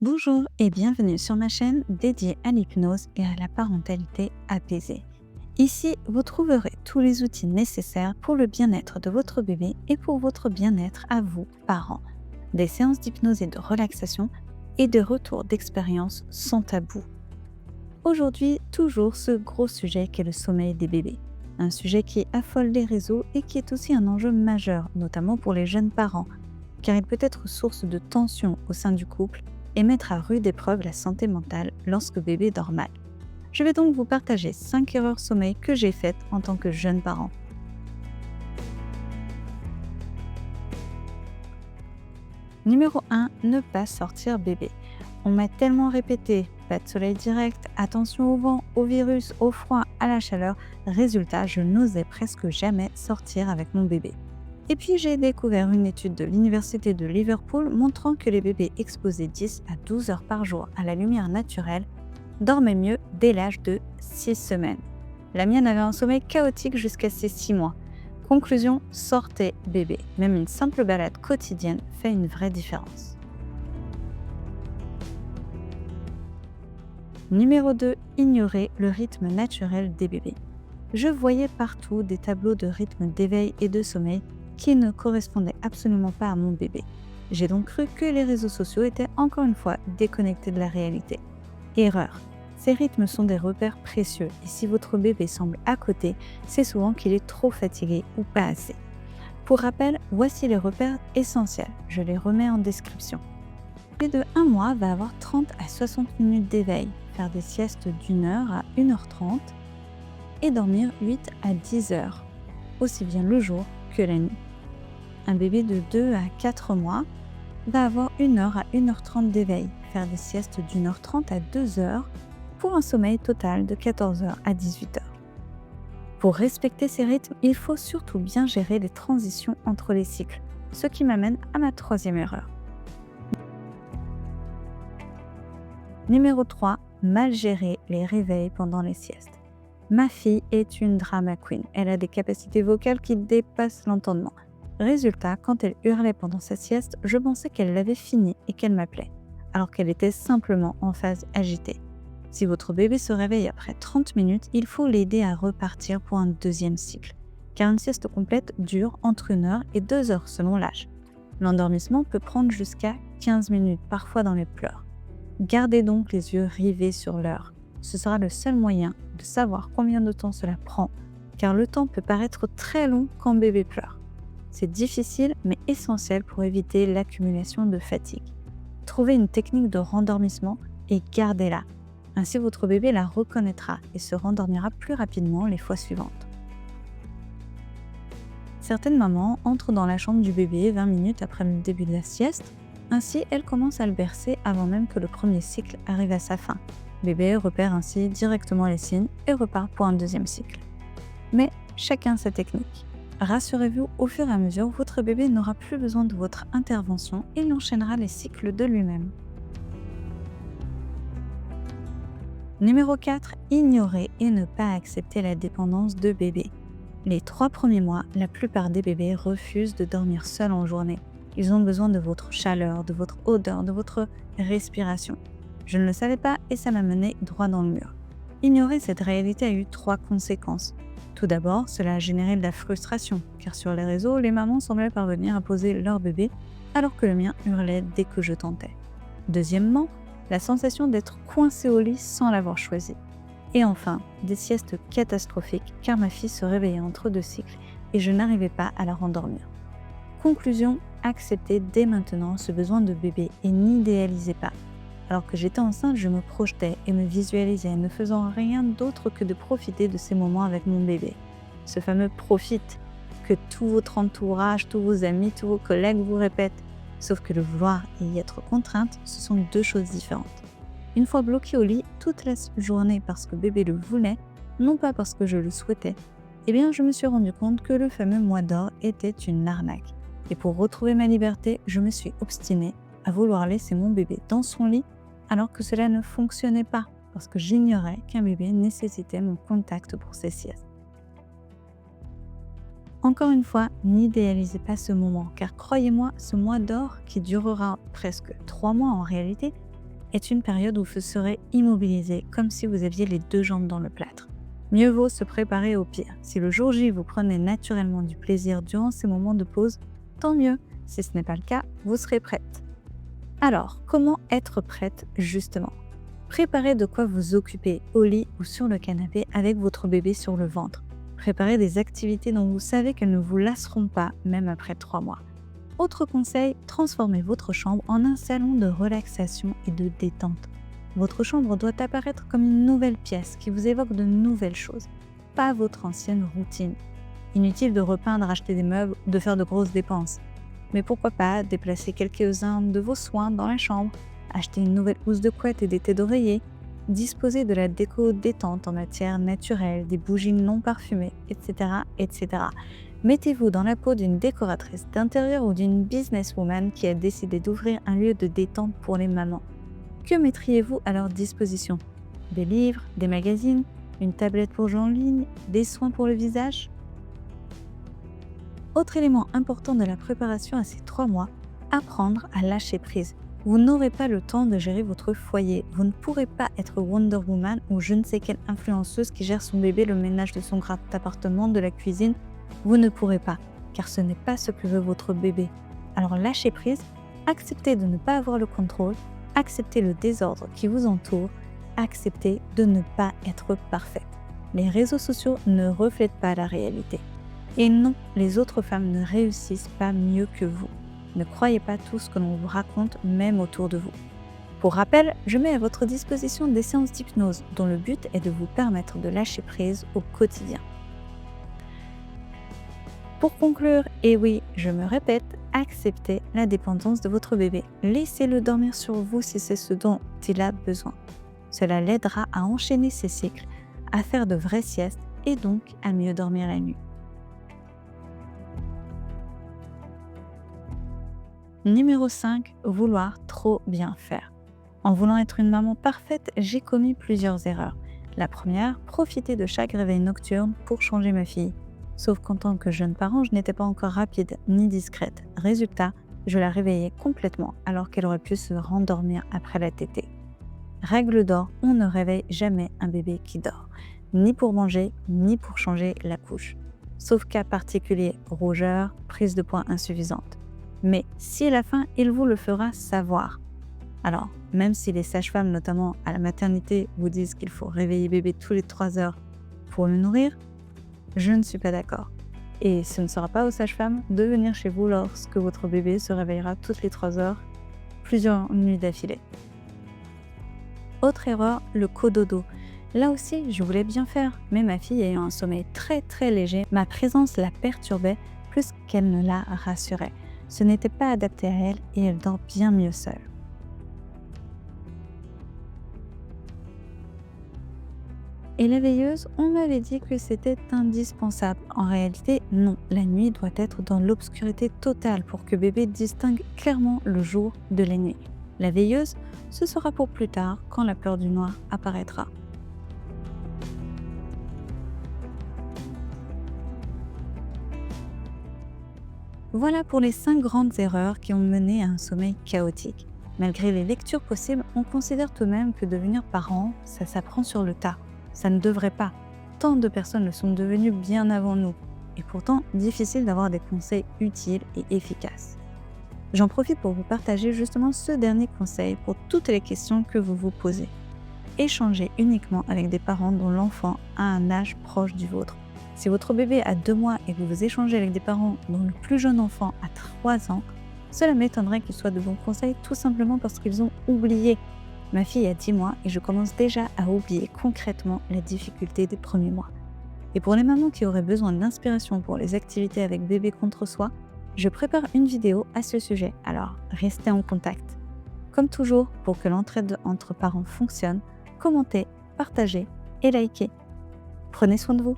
Bonjour et bienvenue sur ma chaîne dédiée à l'hypnose et à la parentalité apaisée. Ici, vous trouverez tous les outils nécessaires pour le bien-être de votre bébé et pour votre bien-être à vous, parents. Des séances d'hypnose et de relaxation et des retours d'expérience sans tabou. Aujourd'hui, toujours ce gros sujet qu'est le sommeil des bébés. Un sujet qui affole les réseaux et qui est aussi un enjeu majeur, notamment pour les jeunes parents, car il peut être source de tension au sein du couple et mettre à rude épreuve la santé mentale lorsque bébé dort mal. Je vais donc vous partager 5 erreurs sommeil que j'ai faites en tant que jeune parent. Numéro 1, ne pas sortir bébé. On m'a tellement répété, pas de soleil direct, attention au vent, au virus, au froid, à la chaleur. Résultat, je n'osais presque jamais sortir avec mon bébé. Et puis j'ai découvert une étude de l'université de Liverpool montrant que les bébés exposés 10 à 12 heures par jour à la lumière naturelle dormaient mieux dès l'âge de 6 semaines. La mienne avait un sommeil chaotique jusqu'à ses 6 mois. Conclusion, sortez bébé. Même une simple balade quotidienne fait une vraie différence. Numéro 2, ignorer le rythme naturel des bébés. Je voyais partout des tableaux de rythme d'éveil et de sommeil qui ne correspondaient absolument pas à mon bébé. J'ai donc cru que les réseaux sociaux étaient encore une fois déconnectés de la réalité. Erreur. Ces rythmes sont des repères précieux et si votre bébé semble à côté, c'est souvent qu'il est trop fatigué ou pas assez. Pour rappel, voici les repères essentiels. Je les remets en description. Le bébé de 1 mois va avoir 30 à 60 minutes d'éveil, faire des siestes d'1 heure à 1h30 et dormir 8 à 10 heures, aussi bien le jour que la nuit. Un bébé de 2 à 4 mois va avoir 1 heure à 1h30 d'éveil, faire des siestes d'1h30 à 2 heures pour un sommeil total de 14 heures à 18 heures. Pour respecter ces rythmes, il faut surtout bien gérer les transitions entre les cycles, ce qui m'amène à ma 3e erreur. Numéro 3, mal gérer les réveils pendant les siestes. Ma fille est une drama queen. Elle a des capacités vocales qui dépassent l'entendement. Résultat, quand elle hurlait pendant sa sieste, je pensais qu'elle l'avait fini et qu'elle m'appelait, alors qu'elle était simplement en phase agitée. Si votre bébé se réveille après 30 minutes, il faut l'aider à repartir pour un 2e cycle, car une sieste complète dure entre 1 heure et 2 heures selon l'âge. L'endormissement peut prendre jusqu'à 15 minutes, parfois dans les pleurs. Gardez donc les yeux rivés sur l'heure. Ce sera le seul moyen de savoir combien de temps cela prend, car le temps peut paraître très long quand bébé pleure. C'est difficile mais essentiel pour éviter l'accumulation de fatigue. Trouvez une technique de rendormissement et gardez-la. Ainsi votre bébé la reconnaîtra et se rendormira plus rapidement les fois suivantes. Certaines mamans entrent dans la chambre du bébé 20 minutes après le début de la sieste. Ainsi, elles commencent à le bercer avant même que le premier cycle arrive à sa fin. Bébé repère ainsi directement les signes et repart pour un 2e cycle. Mais chacun sa technique. Rassurez-vous, au fur et à mesure, votre bébé n'aura plus besoin de votre intervention et il enchaînera les cycles de lui-même. Numéro 4, ignorer et ne pas accepter la dépendance de bébé. Les 3 premiers mois, la plupart des bébés refusent de dormir seuls en journée. Ils ont besoin de votre chaleur, de votre odeur, de votre respiration. Je ne le savais pas et ça m'a mené droit dans le mur. Ignorer cette réalité a eu 3 conséquences. Tout d'abord, cela a généré de la frustration, car sur les réseaux, les mamans semblaient parvenir à poser leur bébé alors que le mien hurlait dès que je tentais. Deuxièmement, la sensation d'être coincée au lit sans l'avoir choisi. Et enfin, des siestes catastrophiques car ma fille se réveillait entre 2 cycles et je n'arrivais pas à la rendormir. Conclusion, acceptez dès maintenant ce besoin de bébé et n'idéalisez pas. Alors que j'étais enceinte, je me projetais et me visualisais, ne faisant rien d'autre que de profiter de ces moments avec mon bébé. Ce fameux profite que tout votre entourage, tous vos amis, tous vos collègues vous répètent. Sauf que le vouloir et y être contrainte, ce sont 2 choses différentes. Une fois bloquée au lit toute la journée parce que bébé le voulait, non pas parce que je le souhaitais, eh bien je me suis rendu compte que le fameux mois d'or était une arnaque. Et pour retrouver ma liberté, je me suis obstinée à vouloir laisser mon bébé dans son lit alors que cela ne fonctionnait pas parce que j'ignorais qu'un bébé nécessitait mon contact pour ses siestes. Encore une fois, n'idéalisez pas ce moment car croyez-moi, ce mois d'or qui durera presque 3 mois en réalité est une période où vous serez immobilisé, comme si vous aviez les 2 jambes dans le plâtre. Mieux vaut se préparer au pire. Si le jour J, vous prenez naturellement du plaisir durant ces moments de pause, tant mieux. Si ce n'est pas le cas, vous serez prête. Alors, comment être prête justement ? Préparez de quoi vous occuper au lit ou sur le canapé avec votre bébé sur le ventre. Préparez des activités dont vous savez qu'elles ne vous lasseront pas, même après 3 mois. Autre conseil, transformez votre chambre en un salon de relaxation et de détente. Votre chambre doit apparaître comme une nouvelle pièce qui vous évoque de nouvelles choses, pas votre ancienne routine. Inutile de repeindre, acheter des meubles ou de faire de grosses dépenses. Mais pourquoi pas déplacer quelques-uns de vos soins dans la chambre, acheter une nouvelle housse de couette et des têtes d'oreiller, disposer de la déco détente en matière naturelle, des bougies non parfumées, etc. etc. Mettez-vous dans la peau d'une décoratrice d'intérieur ou d'une businesswoman qui a décidé d'ouvrir un lieu de détente pour les mamans. Que mettriez-vous à leur disposition ? Des livres, des magazines, une tablette pour jouer en ligne, des soins pour le visage ? Autre élément important de la préparation à ces 3 mois, apprendre à lâcher prise. Vous n'aurez pas le temps de gérer votre foyer. Vous ne pourrez pas être Wonder Woman ou je ne sais quelle influenceuse qui gère son bébé, le ménage de son grand appartement, de la cuisine. Vous ne pourrez pas, car ce n'est pas ce que veut votre bébé. Alors lâchez prise, acceptez de ne pas avoir le contrôle, acceptez le désordre qui vous entoure, acceptez de ne pas être parfaite. Les réseaux sociaux ne reflètent pas la réalité. Et non, les autres femmes ne réussissent pas mieux que vous. Ne croyez pas tout ce que l'on vous raconte, même autour de vous. Pour rappel, je mets à votre disposition des séances d'hypnose dont le but est de vous permettre de lâcher prise au quotidien. Pour conclure, et oui, je me répète, acceptez la dépendance de votre bébé. Laissez-le dormir sur vous si c'est ce dont il a besoin. Cela l'aidera à enchaîner ses cycles, à faire de vraies siestes et donc à mieux dormir la nuit. Numéro 5, vouloir trop bien faire. En voulant être une maman parfaite, j'ai commis plusieurs erreurs. La première, profiter de chaque réveil nocturne pour changer ma fille. Sauf qu'en tant que jeune parent, je n'étais pas encore rapide ni discrète. Résultat, je la réveillais complètement alors qu'elle aurait pu se rendormir après la tétée. Règle d'or, on ne réveille jamais un bébé qui dort. Ni pour manger, ni pour changer la couche. Sauf cas particulier, rougeur, prise de poids insuffisante. Mais si à la fin, il vous le fera savoir. Alors, même si les sages-femmes, notamment à la maternité, vous disent qu'il faut réveiller bébé tous les 3 heures pour le nourrir, je ne suis pas d'accord. Et ce ne sera pas aux sages-femmes de venir chez vous lorsque votre bébé se réveillera toutes les 3 heures, plusieurs nuits d'affilée. Autre erreur, le cododo. Là aussi, je voulais bien faire, mais ma fille ayant un sommeil très très léger, ma présence la perturbait plus qu'elle ne la rassurait. Ce n'était pas adapté à elle et elle dort bien mieux seule. Et la veilleuse, on m'avait dit que c'était indispensable. En réalité, non. La nuit doit être dans l'obscurité totale pour que bébé distingue clairement le jour de la nuit. La veilleuse, ce sera pour plus tard, quand la peur du noir apparaîtra. Voilà pour les 5 grandes erreurs qui ont mené à un sommeil chaotique. Malgré les lectures possibles, on considère tout de même que devenir parent, ça s'apprend sur le tas. Ça ne devrait pas. Tant de personnes le sont devenues bien avant nous. Et pourtant, difficile d'avoir des conseils utiles et efficaces. J'en profite pour vous partager justement ce dernier conseil pour toutes les questions que vous vous posez. Échangez uniquement avec des parents dont l'enfant a un âge proche du vôtre. Si votre bébé a 2 mois et que vous échangez avec des parents dont le plus jeune enfant a 3 ans, cela m'étonnerait qu'ils soient de bons conseils tout simplement parce qu'ils ont oublié. Ma fille a 10 mois et je commence déjà à oublier concrètement la difficulté des premiers mois. Et pour les mamans qui auraient besoin d'inspiration pour les activités avec bébé contre soi, je prépare une vidéo à ce sujet, alors restez en contact. Comme toujours, pour que l'entraide entre parents fonctionne, commentez, partagez et likez. Prenez soin de vous.